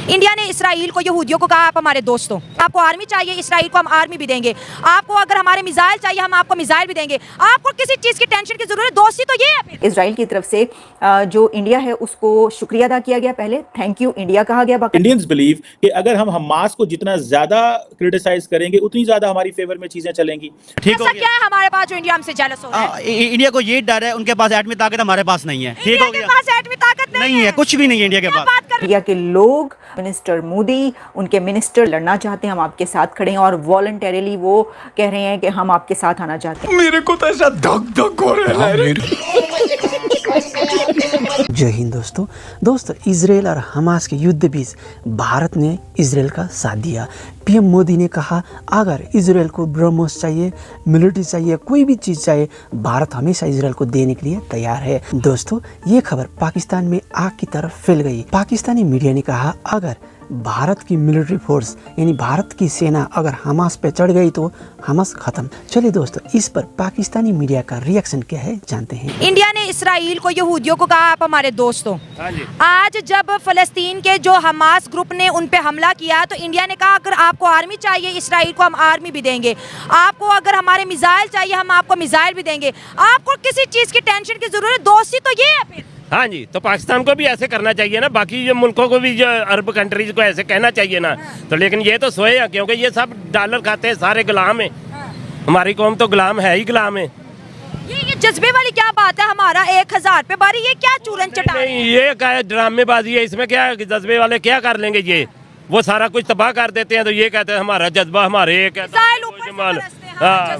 India ने Israel को, यहूदियों को कहा आप हमारे दोस्त हो, आपको आर्मी चाहिए, इसराइल को हम आर्मी भी देंगे, आपको अगर हमारे मिसाइल चाहिए हम आपको मिसाइल भी देंगे, आपको किसी चीज की टेंशन की जरूरत, दोस्ती तो ये है। फिर इसराइल की तरफ से जो इंडिया है उसको शुक्रिया अदा किया गया, पहले थैंक यू इंडिया कहा गया। इंडियंस बिलीव कि अगर हम हमास को जितना ज्यादा क्रिटिसाइज करेंगे उतनी ज्यादा हमारी फेवर में चीजें चलेंगी। ठीक हो ऐसा गया? क्या है हमारे पास जो इंडिया हमसे जेलस हो रहा है? इंडिया को ये डर है, उनके पास एटमी ताकत हमारे पास नहीं है। ठीक इंडिया हो के गया? पास एटमी ताकत नहीं है, कुछ भी नहीं है इंडिया के पास। इंडिया के लोग, मिनिस्टर मोदी, उनके मिनिस्टर लड़ना चाहते हैं, हम आपके साथ खड़े हैं और वॉलंटरीली वो कह रहे हैं कि हम आपके साथ आना चाहते हैं। मेरे को तो ऐसा धक धक हो रहा है। जय हिंद दोस्तों, इजराइल और हमास के युद्ध बीच भारत ने इजराइल का साथ दिया। पीएम मोदी ने कहा अगर इजराइल को ब्रह्मोस चाहिए, मिलिट्री चाहिए, कोई भी चीज़ चाहिए, भारत हमेशा इजराइल को देने के लिए तैयार है। दोस्तों, ये खबर पाकिस्तान में आग की तरफ फैल गई। पाकिस्तानी मीडिया ने कहा अगर भारत की मिलिट्री फोर्स यानी भारत की सेना अगर हमास पे चढ़ गई तो हमास खत्म। चलिए दोस्तों, इस पर पाकिस्तानी मीडिया का रिएक्शन क्या है जानते हैं। इंडिया ने इसराइल को, यहूदियों को कहा आप हमारे दोस्त हो। आज जब फलस्तीन के जो हमास ग्रुप ने उन पे हमला किया तो इंडिया ने कहा अगर आपको आर्मी चाहिए, इसराइल को हम आर्मी भी देंगे, आपको अगर हमारे मिसाइल चाहिए हम आपको मिसाइल भी देंगे, आपको किसी चीज की टेंशन की जरूरत, दोस्ती तो ये है। फिर हाँ जी, तो पाकिस्तान को भी ऐसे करना चाहिए ना, बाकी जो मुल्कों को भी, जो अरब कंट्रीज को ऐसे कहना चाहिए ना। तो लेकिन ये तो सोए हैं, क्योंकि ये सब डॉलर खाते हैं, सारे गुलाम हैं। हमारी कौम तो गुलाम है ही गुलाम है। ये जज्बे वाली क्या बात है? हमारा 1000 पे बारी, ये क्या चूरन चटा? नहीं, ये क्या ड्रामेबाजी है, इसमें क्या जज्बे वाले क्या कर लेंगे? ये वो सारा कुछ तबाह कर देते हैं, तो ये कहते हैं हमारा जज्बा, हमारे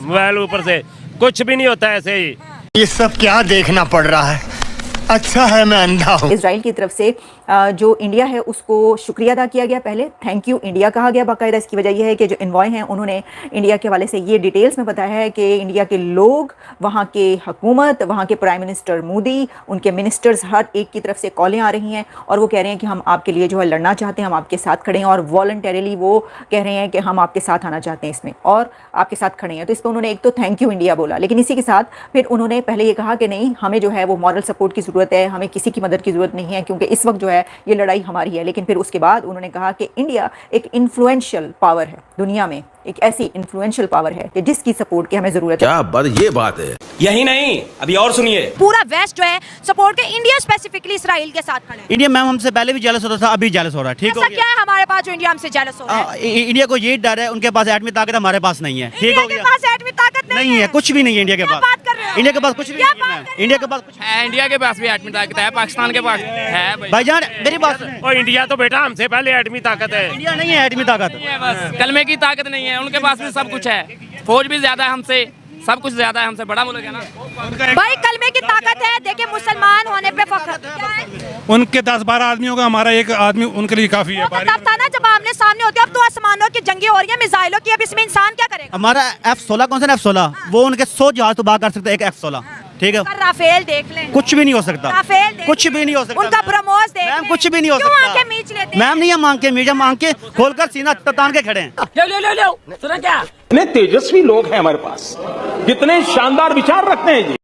मोबाइल ऊपर से कुछ भी नहीं होता ऐसे ही। ये सब क्या देखना पड़ रहा है? अच्छा है मैं अंधा हूँ। इसराइल की तरफ से जो इंडिया है उसको शुक्रिया अदा किया गया, पहले थैंक यू इंडिया कहा गया बाकायदा। इसकी वजह यह है कि जो इन्वॉय हैं उन्होंने इंडिया के हवाले से ये डिटेल्स में बताया है कि इंडिया के लोग, वहाँ के हुकूमत, वहाँ के प्राइम मिनिस्टर मोदी, उनके मिनिस्टर्स, हर एक की तरफ से कॉलें आ रही हैं और वो कह रहे हैं कि हम आपके लिए जो है लड़ना चाहते हैं, हम आपके साथ खड़े हैं और वॉलंटरीली वो कह रहे हैं कि हम आपके साथ आना चाहते हैं इसमें और आपके साथ खड़े हैं। तो इस पर उन्होंने एक तो थैंक यू इंडिया बोला, लेकिन इसी के साथ फिर उन्होंने पहले ये कहा कि नहीं, हमें जो है वो मॉरल सपोर्ट की ज़रूरत है, हमें किसी की मदद की ज़रूरत नहीं है क्योंकि इस वक्त जो है ये लड़ाई हमारी है। लेकिन फिर उसके बाद उन्होंने कहा कि इंडिया एक इन्फ्लुएंशियल पावर है दुनिया में, एक ऐसी इन्फ्लुएंशियल पावर है कि जिसकी सपोर्ट की हमें जरूरत है। क्या बात, ये बात है। यही नहीं, अभी और सुनिए, पूरा वेस्ट जो है सपोर्ट के, इंडिया स्पेसिफिकली इसराइल के साथ खड़ा है। इंडिया मैम हमसे पहले भी जेलस होता था, अभी जेलस हो रहा है। ठीक हो ऐसा गया? क्या है हमारे पास जो इंडिया हमसे जेलस हो रहा है? इंडिया को ये डर है, उनके पास एटमी ताकत हमारे पास नहीं है। ठीक हो इंडिया गया? के पास एटमी ताकत नहीं है, कुछ भी नहीं है इंडिया के क्या पास। बात कर रहे हो? इंडिया के पास कुछ भी क्या नहीं बात है कर मैम। रहे इंडिया के पास कुछ है, इंडिया के पास भी एटमी ताकत है, पाकिस्तान के पास है भाईजान मेरी बात सुन। और इंडिया तो बेटा हमसे पहले एटमी ताकत है। इंडिया नहीं है एटमी ताकत। बस कलमे की ताकत नहीं है, उनके पास भी सब कुछ है, फौज भी ज्यादा है हमसे, सब कुछ ज्यादा है हमसे, बड़ा मुल्क है ना भाई। कलमे की ताकत है, देखिए मुसलमान होने पे फख्र क्या है? उनके 10-12 आदमियों का हमारा एक आदमी उनके लिए काफी है। वो तो तब था ना जब आमने सामने होते, अब तो आसमानों की जंगी हो रही है, मिसाइलों की, अब इसमें इंसान क्या करेगा? हमारा F-16 कौन सा F-16, वो उनके 100 जहाज तबाह कर सकते हैं, एक F-16। ठीक है, राफेल देख लें, कुछ भी नहीं हो सकता, राफेल देख कुछ भी नहीं हो सकता, उनका ब्रह्मोस देख मैम लें। कुछ भी नहीं हो क्यों सकता। आंखें मीच लेते हैं? मैम नहीं, हम आंखें मीच, हम आंखें खोलकर सीना तान के खड़े हैं। सुना क्या? इतने तेजस्वी लोग हैं हमारे पास, कितने शानदार विचार रखते हैं जी।